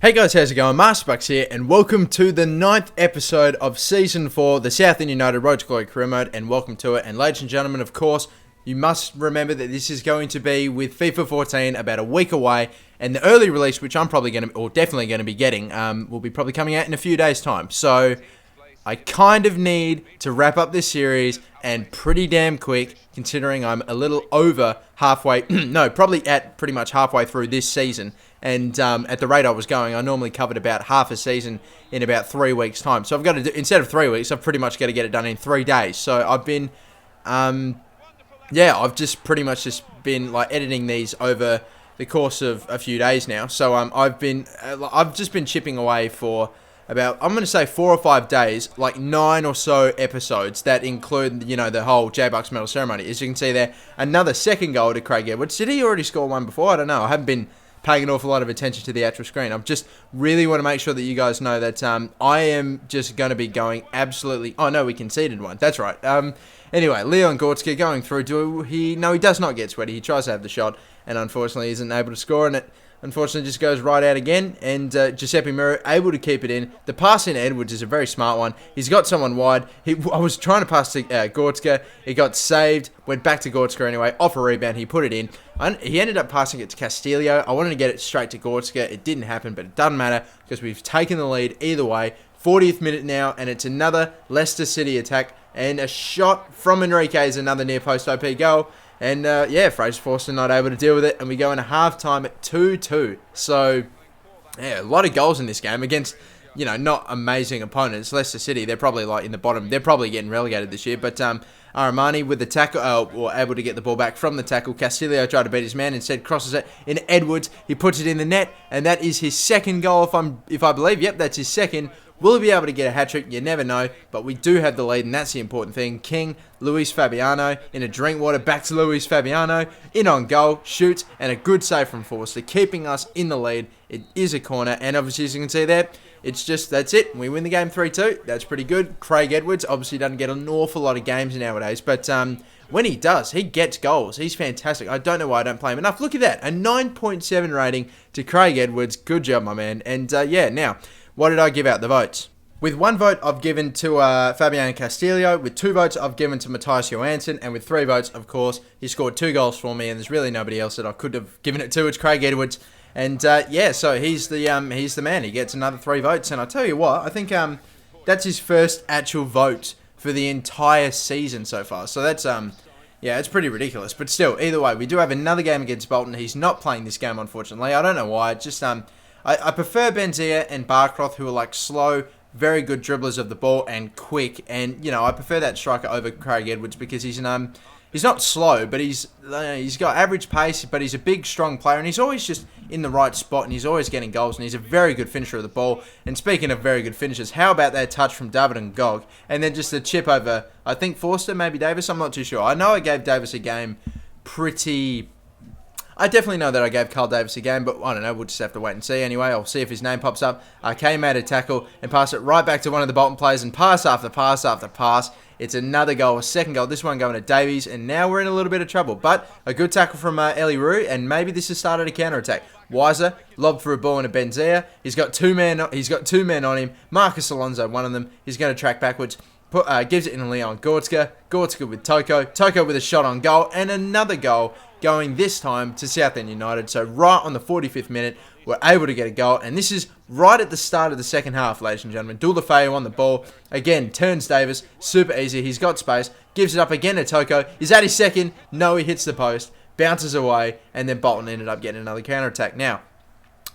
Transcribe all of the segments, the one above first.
Hey guys, how's it going? Masterbucks here, and welcome to the 9th episode of Season 4, the Southend United Road to Glory Career Mode, and welcome to it. And ladies and gentlemen, of course, you must remember that this is going to be with FIFA 14 about a week away, and the early release, which I'm probably going to, or definitely going to be getting, will be probably coming out in a few days' time. So, I kind of need to wrap up this series, and pretty damn quick, considering I'm a little over halfway, no, probably at pretty much halfway through this season. And at the rate I was going, I normally covered about half a season in about 3 weeks' time. So I've got to do, instead of 3 weeks, I've pretty much got to get it done in 3 days. So I've been, I've just pretty much just been like editing these over the course of a few days now. So I've just been chipping away for about, I'm going to say 4 or 5 days, like 9 or so episodes that include, you know, the whole J-Bucks medal ceremony. As you can see there, another second goal to Craig Edwards. Did he already score one before? I don't know. I haven't been paying an awful lot of attention to the actual screen. I just really want to make sure that you guys know that I am just going to be going absolutely... Oh, no, we conceded one. That's right. Anyway, Leon Goretzka going through. No, he does not get sweaty. He tries to have the shot and unfortunately isn't able to score, and it unfortunately just goes right out again, and Giuseppe Muro able to keep it in. The pass in Edwards is a very smart one. He's got someone wide. I was trying to pass to Goretzka. It got saved. Went back to Goretzka anyway. Off a rebound, he put it in. He ended up passing it to Castillo. I wanted to get it straight to Goretzka. It didn't happen, but it doesn't matter because we've taken the lead either way. 40th minute now, and it's another Leicester City attack, and a shot from Enrique is another near post OP goal. And Fraser Forster not able to deal with it, and we go into half-time at 2-2. So, yeah, a lot of goals in this game against, you know, not amazing opponents. Leicester City, they're probably like in the bottom. They're probably getting relegated this year, but Armani with the tackle, or able to get the ball back from the tackle. Castillo tried to beat his man, instead crosses it in Edwards. He puts it in the net, and that is his second goal, if I believe. Yep, that's his second. Will he be able to get a hat-trick? You never know, but we do have the lead, and that's the important thing. King, Luis Fabiano, in a drink water, back to Luis Fabiano, in on goal, shoots, and a good save from Forster, keeping us in the lead. It is a corner, and obviously, as you can see there, it's just, that's it. We win the game 3-2. That's pretty good. Craig Edwards obviously doesn't get an awful lot of games nowadays, but when he does, he gets goals. He's fantastic. I don't know why I don't play him enough. Look at that, a 9.7 rating to Craig Edwards. Good job, my man. And now, what did I give out the votes? With 1 vote, I've given to Fabian Castillo. With 2 votes, I've given to Matthias Johansson. And with 3 votes, of course, he scored 2 goals for me. And there's really nobody else that I could have given it to. It's Craig Edwards. And so he's the man. He gets another 3 votes. And I tell you what, I think that's his first actual vote for the entire season so far. So that's it's pretty ridiculous. But still, either way, we do have another game against Bolton. He's not playing this game, unfortunately. I don't know why. Just I prefer Benzia and Barcroft, who are like slow, very good dribblers of the ball and quick. And you know, I prefer that striker over Craig Edwards because he's not slow, but he's got average pace, but he's a big, strong player, and he's always just in the right spot, and he's always getting goals, and he's a very good finisher of the ball. And speaking of very good finishers, how about that touch from David and Gog, and then just a chip over, I think Forster, maybe Davis, I'm not too sure. I know I gave Davis a game I definitely know that I gave Carl Davis a game, but I don't know, we'll just have to wait and see. Anyway, I'll see if his name pops up. Came out a tackle and pass it right back to one of the Bolton players, and pass after pass after pass. It's another goal, a second goal. This one going to Davies, and now we're in a little bit of trouble. But a good tackle from Eli Rue, and maybe this has started a counter-attack. Weiser lobbed for a ball into Benzia. He's got two men on him. Marcus Alonso, one of them. He's going to track backwards. Gives it in Leon Goretzka. Goretzka with Toko. Toko with a shot on goal, and another goal going this time to Southend United. So right on the 45th minute, we're able to get a goal. And this is right at the start of the second half, ladies and gentlemen. Dulafeu on the ball. Again, turns Davis. Super easy. He's got space. Gives it up again to Toko. Is that his second? No, he hits the post. Bounces away. And then Bolton ended up getting another counter-attack. Now,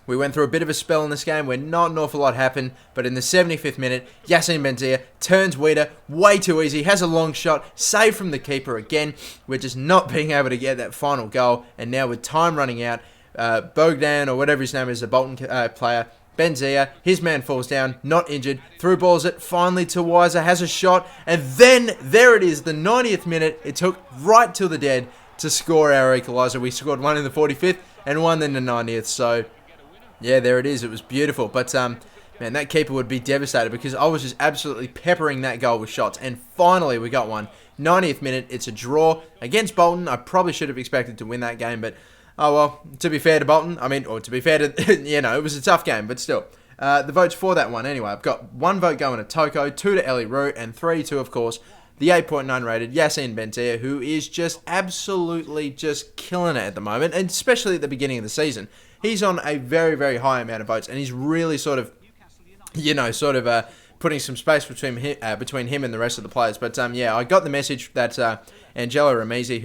we went through a bit of a spell in this game where not an awful lot happened, but in the 75th minute, Yassine Benzia turns Weeder way too easy, has a long shot, saved from the keeper again. We're just not being able to get that final goal, and now with time running out, Bogdan, or whatever his name is, the Bolton player, Benzia, his man falls down, not injured, through balls it finally to Weiser, has a shot, and then there it is, the 90th minute. It took right till the dead to score our equaliser. We scored one in the 45th and one in the 90th, so yeah, there it is. It was beautiful. But, man, that keeper would be devastated because I was just absolutely peppering that goal with shots. And finally, we got one. 90th minute, it's a draw against Bolton. I probably should have expected to win that game, but Oh, well, to be fair to Bolton, or to be fair to, it was a tough game, but still. The votes for that one, anyway, I've got 1 vote going to Toko, 2 to Ellie Roux, and 3 to, of course, the 8.9 rated Yassine Benzia, who is just absolutely just killing it at the moment, and especially at the beginning of the season. He's on a very, very high amount of votes, and he's really sort of putting some space between him and the rest of the players. But I got the message that Angelo Ramisi,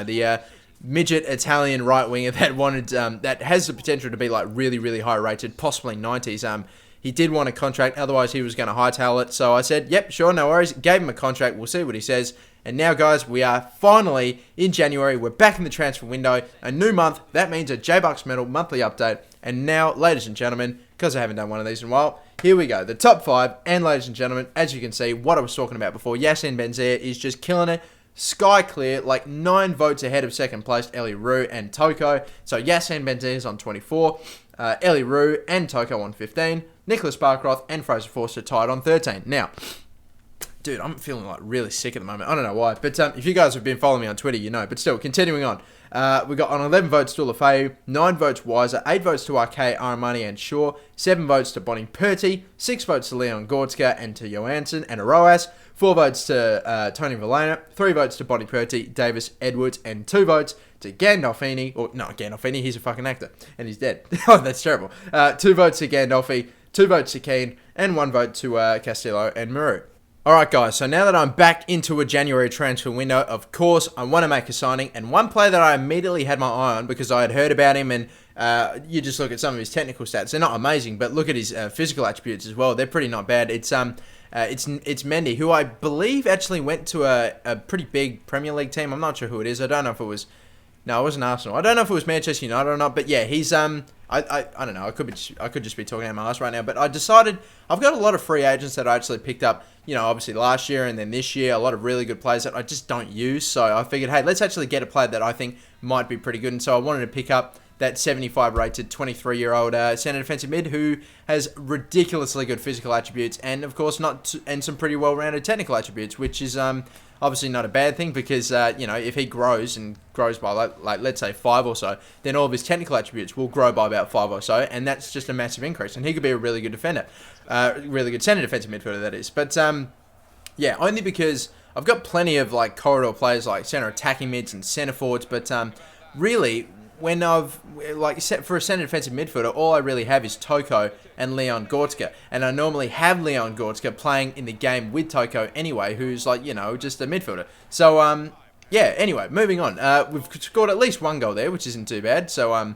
the midget Italian right winger that wanted that has the potential to be like really, really high rated, possibly 90s. He did want a contract, otherwise he was going to hightail it. So I said, yep, sure, no worries. Gave him a contract. We'll see what he says. And now, guys, we are finally in January. We're back in the transfer window. A new month. That means a J-Bucks Medal monthly update. And now, ladies and gentlemen, because I haven't done one of these in a while, here we go. The top 5. And ladies and gentlemen, as you can see, what I was talking about before, Yassine Benzia is just killing it. Sky clear, like 9 votes ahead of second place, Ellie Roux and Toko. So Yassine Benzia is on 24. Ellie Roux and Toko on 15. Nicholas Barcroft and Fraser Forster tied on 13. Now, dude, I'm feeling like really sick at the moment. I don't know why. But if you guys have been following me on Twitter, you know. But still, continuing on. We got on 11 votes to Lafayette, 9 votes Weiser, 8 votes to RK, Armani and Shaw, 7 votes to Bonnie Purty, 6 votes to Leon Gordska and to Johansson and Aroas, 4 votes to Tony Valena, 3 votes to Bonnie Purty, Davis, Edwards, and 2 votes to Gandolfini, or not Gandolfini, he's a fucking actor, and he's dead. Oh, that's terrible. 2 votes to Gandolfi, 2 votes to Keane, and 1 vote to Castillo and Maru. Alright guys, so now that I'm back into a January transfer window, of course, I want to make a signing, and one player that I immediately had my eye on because I had heard about him, and you just look at some of his technical stats, they're not amazing, but look at his physical attributes as well, they're pretty not bad. It's Mendy, who I believe actually went to a pretty big Premier League team. I'm not sure who it is. I don't know if it was... No, it wasn't Arsenal. I don't know if it was Manchester United or not, but yeah, he's I don't know. I could just be talking out my ass right now, but I decided I've got a lot of free agents that I actually picked up, obviously last year and then this year, a lot of really good players that I just don't use. So I figured, hey, let's actually get a player that I think might be pretty good. And so I wanted to pick up that 75 rated 23-year-old centre defensive mid who has ridiculously good physical attributes and of course and some pretty well-rounded technical attributes, which is obviously not a bad thing because if he grows by like let's say 5 or so, then all of his technical attributes will grow by about 5 or so, and that's just a massive increase, and he could be a really good defender, really good centre defensive midfielder, that is. But only because I've got plenty of like corridor players like centre attacking mids and centre forwards, but really, when I've, set for a centre defensive midfielder, all I really have is Toko and Leon Gordska. And I normally have Leon Gordska playing in the game with Toko anyway, who's just a midfielder. So, anyway, moving on. We've scored at least 1 goal there, which isn't too bad. So,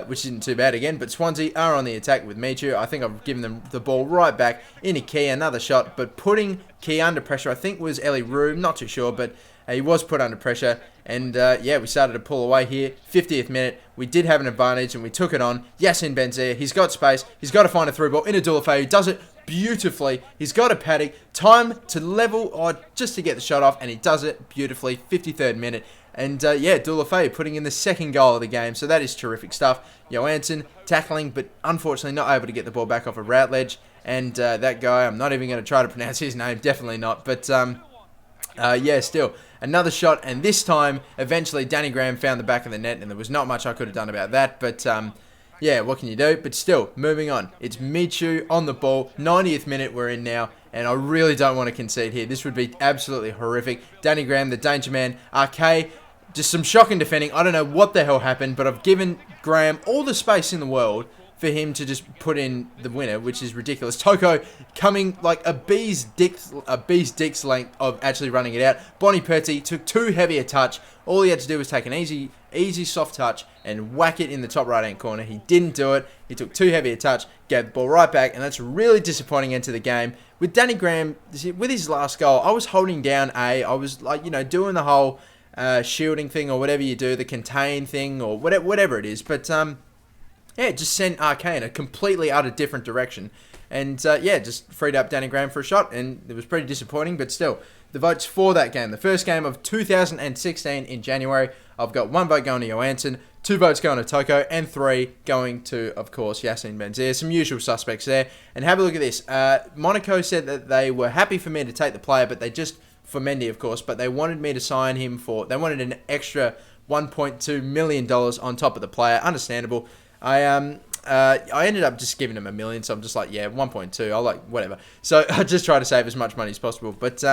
which isn't too bad again. But Swansea are on the attack with Michu. I think I've given them the ball right back into Key, another shot. But putting Key under pressure, I think was Ellie Roux, not too sure, but he was put under pressure, and we started to pull away here. 50th minute, we did have an advantage, and we took it on. Yassine Benzia, he's got space, he's got to find a through ball into Dulafeu, who does it beautifully. He's got a paddock, time to level, or just to get the shot off, and he does it beautifully. 53rd minute, and Dulafeu putting in the 2nd goal of the game, so that is terrific stuff. Johansson tackling, but unfortunately not able to get the ball back off a Routledge, and that guy, I'm not even going to try to pronounce his name, definitely not, but still, another shot, and this time, eventually, Danny Graham found the back of the net, and there was not much I could have done about that, but, what can you do? But still, moving on. It's Michu on the ball, 90th minute we're in now, and I really don't want to concede here. This would be absolutely horrific. Danny Graham, the danger man, RK, just some shocking defending. I don't know what the hell happened, but I've given Graham all the space in the world for him to just put in the winner, which is ridiculous. Toko coming like a bee's dick's length of actually running it out. Bonnie Purty took too heavy a touch. All he had to do was take an easy soft touch and whack it in the top right-hand corner. He didn't do it. He took too heavy a touch, gave the ball right back, and that's a really disappointing end to the game. With Danny Graham, with his last goal, I was holding down A. I was doing the whole shielding thing or whatever you do, the contain thing or whatever it is, but it just sent RK in a completely utter different direction. And, just freed up Danny Graham for a shot, and it was pretty disappointing, but still, the votes for that game. The first game of 2016 in January, I've got 1 vote going to Johansson, 2 votes going to Toko, and 3 going to, of course, Yassine Benzia. Some usual suspects there. And have a look at this. Monaco said that they were happy for me to take the player, but they just, for Mendy, of course, but they wanted me to sign him they wanted an extra $1.2 million on top of the player. Understandable. I ended up just giving him $1 million, so I'm just like, yeah, 1.2. I'll like, whatever. So I just try to save as much money as possible. But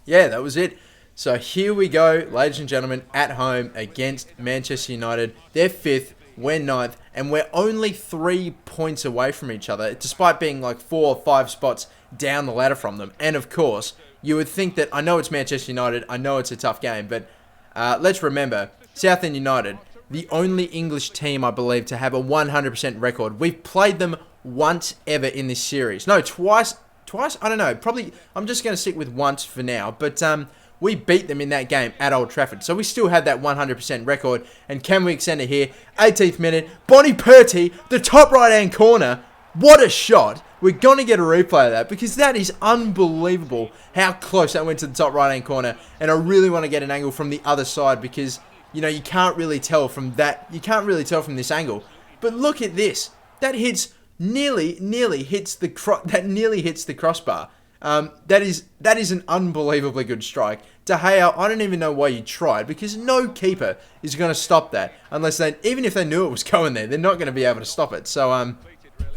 yeah, that was it. So here we go, ladies and gentlemen, at home against Manchester United. They're 5th, we're 9th, and we're only 3 points away from each other, despite being like 4 or 5 spots down the ladder from them. And of course, you would think that, I know it's Manchester United, I know it's a tough game, but let's remember, Southend United, the only English team, I believe, to have a 100% record. We've played them once ever in this series. No, twice? I don't know. Probably, I'm just going to stick with once for now. But we beat them in that game at Old Trafford. So we still have that 100% record. And can we extend it here? 18th minute. Bonnie Purty, the top right-hand corner. What a shot. We're going to get a replay of that because that is unbelievable how close that went to the top right-hand corner. And I really want to get an angle from the other side because, you know, you can't really tell from that. You can't really tell from this angle. But look at this. That hits... nearly hits the crossbar. That is an unbelievably good strike. De Gea, I don't even know why you tried because no keeper is going to stop that unless even if they knew it was going there, they're not going to be able to stop it. So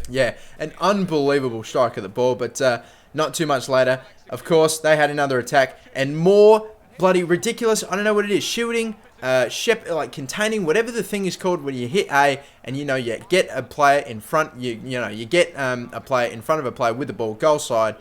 yeah, an unbelievable strike of the ball, but not too much later. Of course, they had another attack and more bloody ridiculous. I don't know what it is. Shielding. Like containing, whatever the thing is called when you hit A and you know you get a player in front, you get a player in front of a player with the ball, goal side,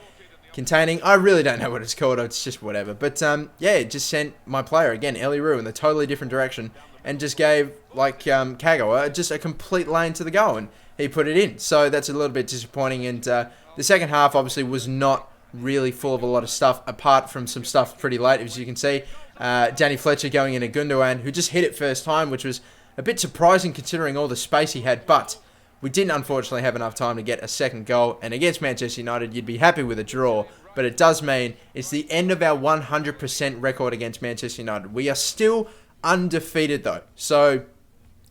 containing. I really don't know what it's called. It's just whatever. But yeah, it just sent my player again, Ellie Roo, in a totally different direction and just gave like Kagawa just a complete lane to the goal and he put it in. So that's a little bit disappointing. And the second half obviously was not really full of a lot of stuff apart from some stuff pretty late, as you can see. Danny Fletcher going into Gundogan, who just hit it first time, which was a bit surprising considering all the space he had, but we didn't unfortunately have enough time to get a second goal, and against Manchester United, you'd be happy with a draw, but it does mean it's the end of our 100% record against Manchester United. We are still undefeated though, so,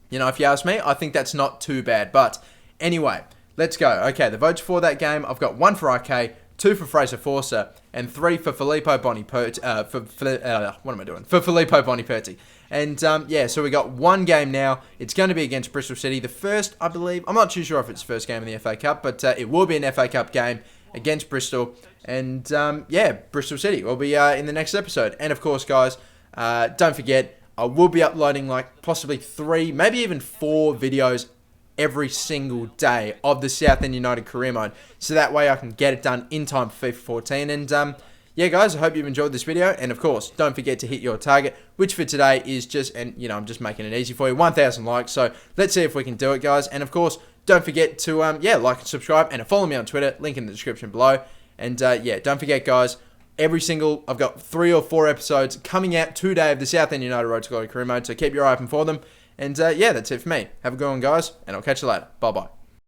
you know, if you ask me, I think that's not too bad, but anyway, let's go. Okay, the votes for that game, I've got 1 for RK, 2 for Fraser Forster, and 3 for Filippo Boniperti. For Filippo Boniperti. And yeah, so we got 1 game now. It's going to be against Bristol City. The first, I believe, I'm not too sure if it's the first game in the FA Cup, but it will be an FA Cup game against Bristol. And yeah, Bristol City will be in the next episode. And of course, guys, don't forget, I will be uploading like possibly 3, maybe even 4 videos every single day of the Southend United career mode, so that way I can get it done in time for FIFA 14. And yeah, guys, I hope you've enjoyed this video, and of course, don't forget to hit your target, which for today is just, and you know, I'm just making it easy for you, 1,000 likes. So let's see if we can do it, guys. And of course, don't forget to yeah, like and subscribe, and follow me on Twitter, link in the description below. And yeah, don't forget, guys, I've got 3 or 4 episodes coming out today of the Southend United Road to Glory career mode, so keep your eye open for them. And yeah, that's it for me. Have a good one, guys, and I'll catch you later. Bye-bye.